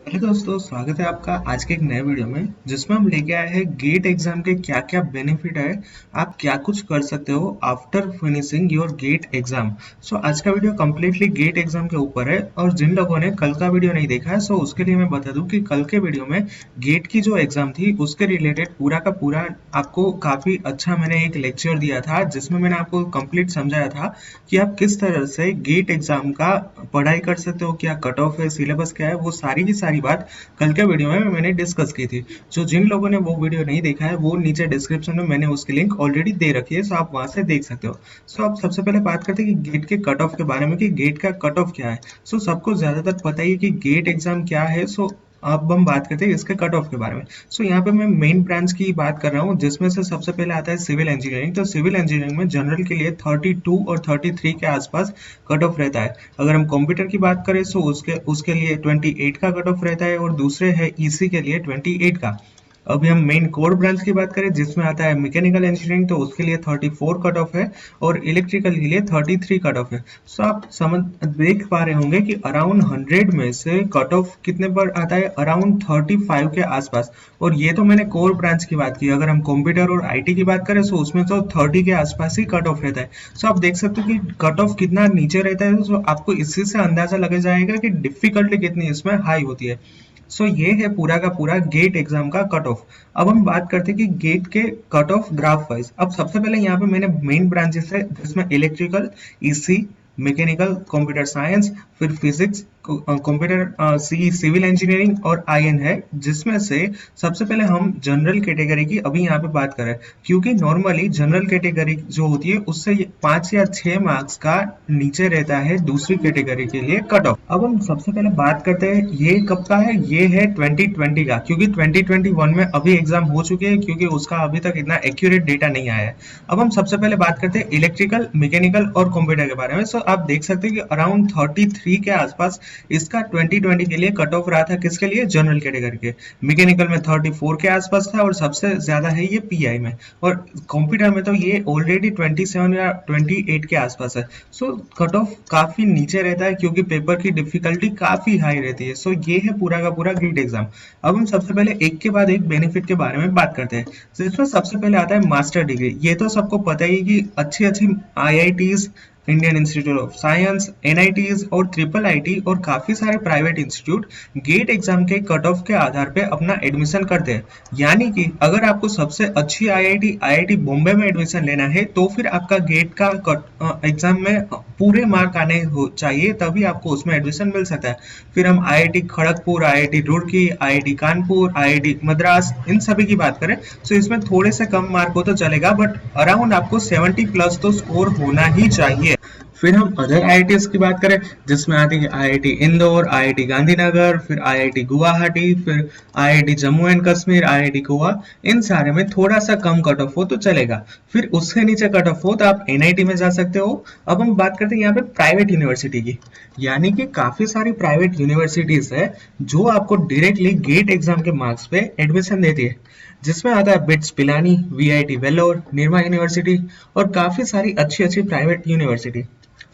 Hello दोस्तों, स्वागत है आपका आज के एक नए वीडियो में जिसमें हम लेके आए हैं गेट एग्जाम के क्या क्या बेनिफिट है। आप क्या कुछ कर सकते हो after finishing your GATE exam. So आज का वीडियो कम्प्लीटली गेट एग्जाम के ऊपर है और जिन लोगों ने कल का वीडियो नहीं देखा है सो उसके लिए मैं बता दूं कि कल के वीडियो में गेट की जो एग्जाम थी उसके रिलेटेड पूरा का पूरा आपको काफी अच्छा मैंने एक लेक्चर दिया था जिसमें मैंने आपको कंप्लीट समझाया था कि आप किस तरह से गेट एग्जाम का पढ़ाई कर सकते हो, क्या कट ऑफ है, सिलेबस क्या है, वो सारी की सारी बात कल के वीडियो में मैंने डिस्कस की थी। जो जिन लोगों ने वो वीडियो नहीं देखा है वो नीचे डिस्क्रिप्शन में मैंने उसकी लिंक ऑलरेडी दे रखी है, सो आप वहां से देख सकते हो। सो आप सबसे पहले बात करते हैं कि गेट के कट ऑफ के बारे में कि गेट का कट ऑफ क्या है। सो सबको ज्यादातर पता ही है कि गेट एग्जाम क्या है। सो अब हम बात करते हैं इसके कट ऑफ के बारे में। सो यहाँ पे मैं मेन ब्रांच की बात कर रहा हूँ जिसमें से सबसे पहले आता है सिविल इंजीनियरिंग। तो सिविल इंजीनियरिंग में जनरल के लिए 32 और 33 के आसपास कट ऑफ रहता है। अगर हम कंप्यूटर की बात करें तो उसके उसके लिए 28 का कट ऑफ रहता है और दूसरे है ईसी के लिए 28 का। अभी हम मेन कोर ब्रांच की बात करें जिसमें आता है मैकेनिकल इंजीनियरिंग, तो उसके लिए 34 कट ऑफ है और इलेक्ट्रिकल के लिए 33 कट ऑफ है। सो आप समझ देख पा रहे होंगे कि अराउंड 100 में से कट ऑफ कितने पर आता है, अराउंड 35 के आसपास। और ये तो मैंने कोर ब्रांच की बात की। अगर हम कंप्यूटर और आईटी की बात करें तो उसमें तो 30 के आसपास ही कट ऑफ रहता है। सो आप देख सकते हो कि कट ऑफ कितना नीचे रहता है। सो आपको इसी से अंदाजा लग जाएगा कि डिफिकल्टी कितनी इसमें हाई होती है। सो ये है पूरा का पूरा गेट एग्जाम का कट ऑफ। अब हम बात करते हैं कि गेट के कट ऑफ ग्राफ वाइज। अब सबसे पहले यहाँ पे मैंने मेन ब्रांचेस है जिसमें electrical, EC, mechanical, computer science, फिर फिजिक्स, कंप्यूटर सी, सिविल इंजीनियरिंग और आईएन है, जिसमें से सबसे पहले हम जनरल कैटेगरी की अभी यहाँ पे बात करें। क्योंकि नॉर्मली जनरल कैटेगरी जो होती है उससे 5 या 6 मार्क्स का नीचे रहता है दूसरी कैटेगरी के लिए कट ऑफ। अब हम सबसे पहले बात करते हैं ये कब का है। ये है 2020 का, क्योंकि 2021 में अभी एग्जाम हो चुके हैं, क्योंकि उसका अभी तक इतना एक्यूरेट डेटा नहीं आया है। अब हम सबसे पहले बात करते हैं इलेक्ट्रिकल, मैकेनिकल और कंप्यूटर के बारे में। सो आप देख सकते हैं कि अराउंड 33 के आसपास इसका 2020 के लिए कट ऑफ रहा था। किसके लिए? जनरल कैटेगरी के। मैकेनिकल में 34 के आसपास था और सबसे ज्यादा है ये पीआई में। और कंप्यूटर में तो ये ऑलरेडी 27 या 28 के आसपास है। सो कट ऑफ काफी नीचे रहता है क्योंकि पेपर की डिफिकल्टी काफी हाई रहती है। सो ये है पूरा का पूरा गेट एग्जाम। अब हम सबसे पहले एक के बाद एक बेनिफिट के बारे में बात करते हैं। तो इसमें सबसे पहले आता है मास्टर डिग्री। ये तो सबको पता ही कि अच्छी अच्छी IITs, Indian institute of science, NITs और ट्रिपल आईटी और काफी सारे प्राइवेट इंस्टीट्यूट गेट एग्जाम के कट ऑफ के आधार पे अपना एडमिशन करते हैं। यानी कि अगर आपको सबसे अच्छी आईआईटी बॉम्बे में एडमिशन लेना है तो फिर आपका गेट का एग्जाम में पूरे मार्क आने चाहिए, तभी आपको उसमें एडमिशन मिल सकता है। फिर हम IIT Kharagpur, IIT Roorkee, IIT Kanpur, IIT Madras, इन सभी की बात करें तो इसमें थोड़े से कम मार्क हो तो चलेगा, बट अराउंड आपको 70 प्लस तो स्कोर होना ही चाहिए। फिर हम अदर आईआईटीज की बात करें जिसमें आती है आईआईटी इंदौर, आईआईटी गांधीनगर, फिर आईआईटी गुवाहाटी, फिर IIT Jammu and Kashmir, IIT Goa. इन सारे में थोड़ा सा कम कट ऑफ हो तो चलेगा। फिर उससे नीचे कट ऑफ हो तो आप एनआईटी में जा सकते हो। अब हम बात करते हैं यहाँ पे प्राइवेट यूनिवर्सिटी की। यानी कि काफी सारी प्राइवेट यूनिवर्सिटीज है जो आपको डायरेक्टली गेट एग्जाम के मार्क्स पे एडमिशन देती है, जिसमें आता है bits Pilani, VIT Vellore, Nirma university और काफी सारी अच्छी अच्छी प्राइवेट यूनिवर्सिटी।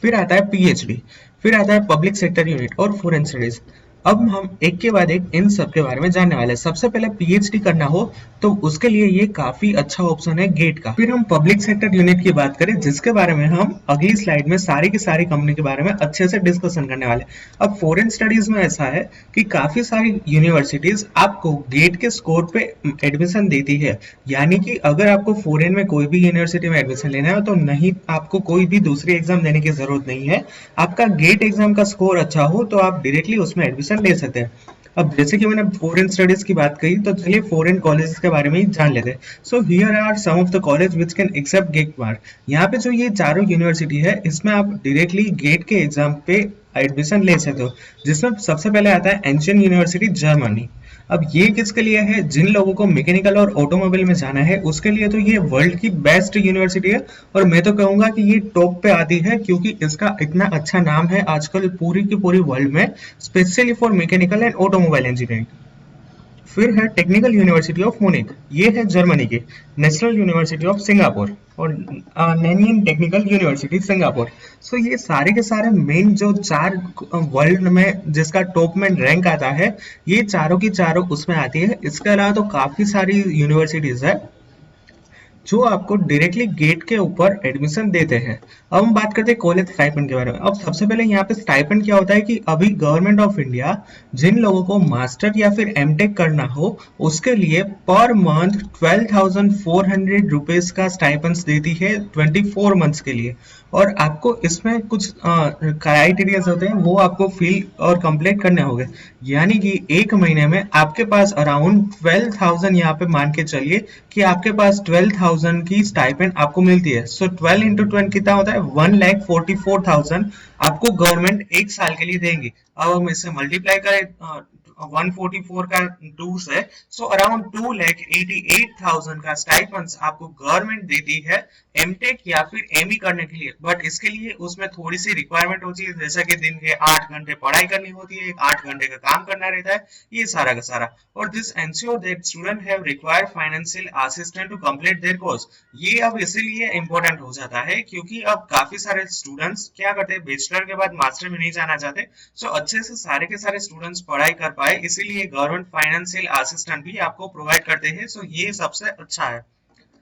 फिर आता है पीएचडी, फिर आता है पब्लिक सेक्टर यूनिट और फॉरेन स्टडीज। अब हम एक के बाद एक इन सब के बारे में जानने वाले हैं। सबसे पहले पीएचडी करना हो तो उसके लिए ये काफी अच्छा ऑप्शन है गेट का। फिर हम पब्लिक सेक्टर यूनिट की बात करें जिसके बारे में हम अगली स्लाइड में सारी की सारी कंपनी के बारे में अच्छे से डिस्कशन करने वाले हैं। अब फॉरेन स्टडीज में ऐसा है कि काफी सारी यूनिवर्सिटीज आपको गेट के स्कोर पे एडमिशन देती है। यानी कि अगर आपको फॉरेन में कोई भी यूनिवर्सिटी में एडमिशन लेना है तो नहीं, आपको कोई भी दूसरी एग्जाम देने की जरूरत नहीं है। आपका गेट एग्जाम का स्कोर अच्छा हो तो आप डायरेक्टली उसमें एडमिशन ले सकते हैं। अब जैसे कि मैंने फॉरेन स्टडीज की बात कही तो चलिए फॉरेन कॉलेजेस के बारे में ही जान लेते हैं। So here are some of the college which can accept GATE mark. यहाँ पे जो ये चारों यूनिवर्सिटी है इसमें आप डायरेक्टली गेट के एग्जाम पे एडमिशन ले सकते हो, जिसमें सबसे पहले आता है एंशियन यूनिवर्सिटी जर्मनी। अब ये किसके लिए है? जिन लोगों को मैकेनिकल और ऑटोमोबाइल में जाना है उसके लिए तो ये वर्ल्ड की बेस्ट यूनिवर्सिटी है। और मैं तो कहूंगा कि ये टॉप पे आती है क्योंकि इसका इतना अच्छा नाम है आजकल पूरी की पूरी वर्ल्ड में, specially for mechanical and automobile engineering. फिर है टेक्निकल यूनिवर्सिटी ऑफ मुनिक, ये है जर्मनी की। नेशनल यूनिवर्सिटी ऑफ सिंगापुर और नैनियन टेक्निकल यूनिवर्सिटी सिंगापुर। सो ये सारे के सारे मेन जो चार वर्ल्ड में जिसका टॉप में रैंक आता है, ये चारों की चारों उसमें आती है। इसके अलावा तो काफी सारी यूनिवर्सिटीज है जो आपको डायरेक्टली गेट के ऊपर एडमिशन देते हैं। अब हम बात करते हैं कॉलेज स्टाइपेंड के बारे में। अब सबसे पहले यहाँ पे स्टाइपेंड क्या होता है कि अभी गवर्नमेंट ऑफ इंडिया जिन लोगों को मास्टर या फिर एमटेक करना हो उसके लिए पर मंथ 12,400 रुपीज का स्टाइपेंड देती है 24 मंथ्स के लिए। और आपको इसमें कुछ क्राइटेरियाज होते हैं, वो आपको फिल और कंप्लीट करने होंगे। यानी कि एक महीने में आपके पास अराउंड 12,000, यहाँ पे मान के चलिए कि आपके पास 12,000 की स्टाइपेंड आपको मिलती है। सो 12 इंटू 12 कितना होता है, 1,44,000 आपको गवर्नमेंट एक साल के लिए देंगी। अब हम इसे मल्टीप्लाई करें 144 का 2 से, सो अराउंड 2,88,000 का स्टाइपेंड आपको गवर्नमेंट देती है एमटेक या फिर एमई करने के लिए। बट इसके लिए उसमें थोड़ी सी रिक्वायरमेंट होती है, जैसा कि दिन के 8 घंटे पढ़ाई करनी होती है, 8 घंटे का काम करना रहता है, ये सारा का सारा। और this ensure that student have required financial assistant to complete their course. ये अब इसीलिए इंपॉर्टेंट हो जाता है क्योंकि अब काफी सारे स्टूडेंट्स क्या करते हैं, बैचलर के बाद मास्टर में नहीं जाना चाहते। सो अच्छे से सारे के सारे स्टूडेंट्स पढ़ाई कर पाए, इसीलिए गवर्नमेंट फाइनेंशियल असिस्टेंट भी आपको प्रोवाइड करते हैं। सो ये सबसे अच्छा है।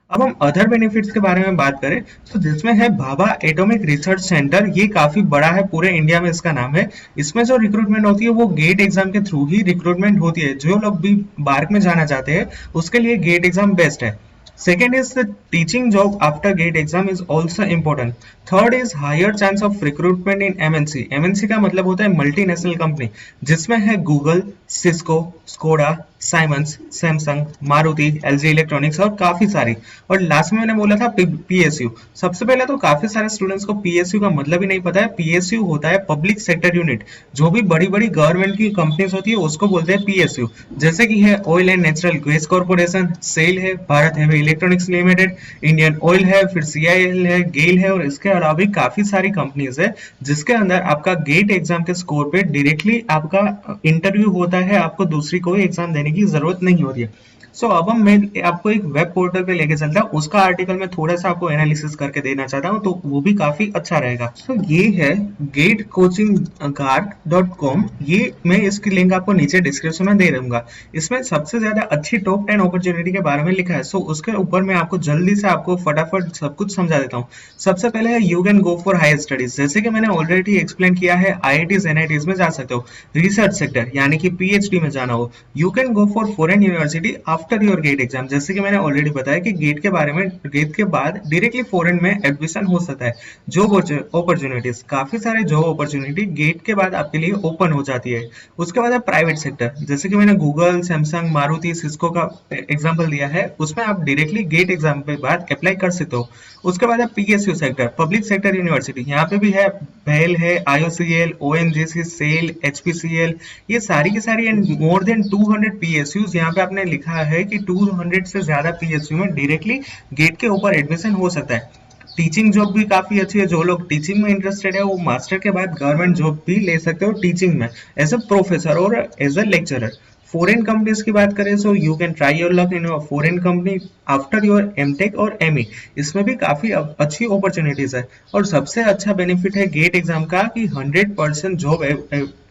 अब हम अदर बेनिफिट्स के बारे में बात करें तो जिसमें है भाभा एटॉमिक रिसर्च सेंटर, ये काफी बड़ा है, पूरे इंडिया में इसका नाम है। इसमें जो रिक्रूटमेंट होती है वो गेट एग्जाम के थ्रू ही रिक्रूटमेंट होती है। जो लोग भी बार्क में जाना चाहते हैं उसके लिए गेट एग्जाम बेस्ट है। Second is the teaching job after GATE exam is also important. Third is higher chance of recruitment in MNC. MNC का मतलब होता है मल्टीनेशनल कंपनी, जिसमें है Google, Cisco, Skoda, Siemens, Samsung, Maruti, LG electronics और काफी सारी। और लास्ट में मैंने बोला था पीएसयू। सबसे पहले तो काफी सारे स्टूडेंट्स को पीएसयू का मतलब ही नहीं पता है। पीएसयू होता है पब्लिक सेक्टर यूनिट। जो भी बड़ी बड़ी गवर्नमेंट की कंपनीज होती है उसको बोलते हैं पीएसयू। जैसे कि है oil and natural gas corporation, SAIL है, Bharat heavy electronics limited, Indian oil है, फिर सीआईएल है, गेल है, और इसके अलावा भी काफी सारी कंपनीज है जिसके अंदर आपका गेट एग्जाम के स्कोर पे डायरेक्टली आपका इंटरव्यू होता है। आपको दूसरी कोई एग्जाम देने की जरूरत नहीं होती है। सो अब मैं आपको एक वेब पोर्टल पे लेके चलता हूँ, उसका आर्टिकल मैं थोड़ा सा आपको एनालिसिस करके देना चाहता हूँ, तो वो भी काफी अच्छा रहेगा। सो ये है gatecoachingguard.com। ये मैं इसकी लिंक आपको नीचे डिस्क्रिप्शन में दे दूंगा। इसमें सबसे ज्यादा अच्छी टॉप 10 अपॉर्चुनिटी के बारे में लिखा है। सो उसके ऊपर मैं आपको जल्दी से आपको फटाफट सब कुछ समझा देता हूँ। सबसे पहले है you can go for higher studies. जैसे कि मैंने ऑलरेडी एक्सप्लेन किया है, आईआईटीज एनआईटीज में जा सकते हो। रिसर्च सेक्टर यानी कि पीएचडी में जाना हो, you can go for foreign university after your GATE exam. जैसे कि मैंने ऑलरेडी बताया कि गेट के बारे में, गेट के बाद डायरेक्टली फॉरेन में एडमिशन हो सकता है। जॉब अपॉर्चुनिटीज, काफी सारे जॉब अपॉर्चुनिटी गेट के बाद आपके लिए ओपन हो जाती है। उसके बाद है प्राइवेट सेक्टर। जैसे कि मैंने गूगल, सैमसंग, मारुति, सिस्को का एग्जाम्पल दिया है, उसमें आप डायरेक्टली गेट एग्जाम के बाद अप्लाई कर सकते हो। उसके बाद है PSU sector, public sector university. यहाँ पे भी है बेल है, आईओसीएल, ओएनजीसी, सेल, एचपीसीएल, ये सारी की सारी एंड मोर देन 200 पीएसयूज। यहाँ पे आपने लिखा है कि 200 से ज्यादा पीएसयू में डायरेक्टली गेट के ऊपर एडमिशन हो सकता है। टीचिंग जॉब भी काफी अच्छी है। जो लोग टीचिंग में इंटरेस्टेड है वो मास्टर के बाद गवर्नमेंट जॉब भी ले सकते हो टीचिंग में, एज अ प्रोफेसर और as a lecturer. Foreign companies की बात करें so you can try your luck in foreign company after your MTech और एमई। इसमें भी काफी अच्छी अपॉर्चुनिटीज है। और सबसे अच्छा बेनिफिट है गेट एग्जाम का कि 100% जॉब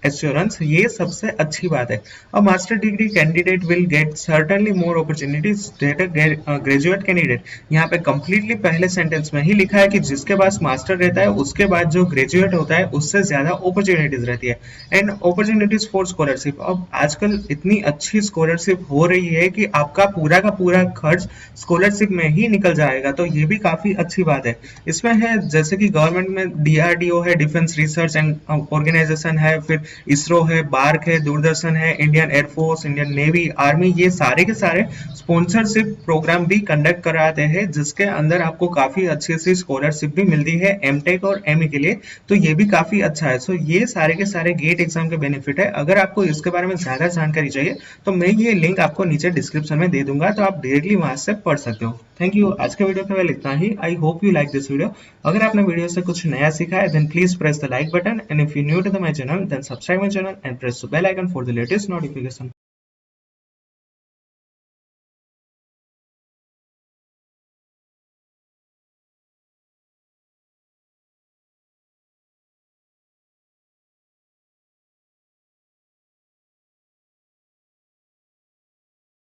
एश्योरेंस, ये सबसे अच्छी बात है। A master degree candidate will get certainly more opportunities that a graduate candidate. यहाँ पे कंप्लीटली पहले सेंटेंस में ही लिखा है कि जिसके पास मास्टर रहता है उसके बाद जो ग्रेजुएट होता है उससे ज्यादा अपॉर्चुनिटीज रहती है। एंड अपॉर्चुनिटीज फॉर स्कॉलरशिप, अब आजकल इतनी अच्छी स्कॉलरशिप हो रही है कि आपका पूरा का पूरा खर्च स्कॉलरशिप में ही निकल जाएगा, तो ये भी काफी अच्छी बात है। इसमें है जैसे कि गवर्नमेंट में डीआरडीओ है, डिफेंस रिसर्च एंड ऑर्गेनाइजेशन है, फिर इसरो है, बार्क है, दूरदर्शन है, Indian air force, Indian navy, army, ये सारे के सारे स्पॉन्सरशिप प्रोग्राम भी कंडक्ट कराते हैं जिसके अंदर आपको काफी अच्छी सी स्कॉलरशिप भी मिलती है एमटेक और एमई के लिए। तो ये भी काफी अच्छा है। सो ये सारे के सारे गेट एग्जाम के बेनिफिट है। अगर आपको इसके बारे में ज्यादा जानकारी चाहिए तो मैं ये लिंक आपको नीचे डिस्क्रिप्शन में दे दूंगा, तो आप डायरेक्टली वहां से पढ़ सकते हो। Thank you. आज के वीडियो में इतना ही। I hope you like this video. अगर आपने वीडियो से कुछ नया सीखा है then please press the like button, and if you new to my channel then subscribe my channel and press the bell icon for the latest notification.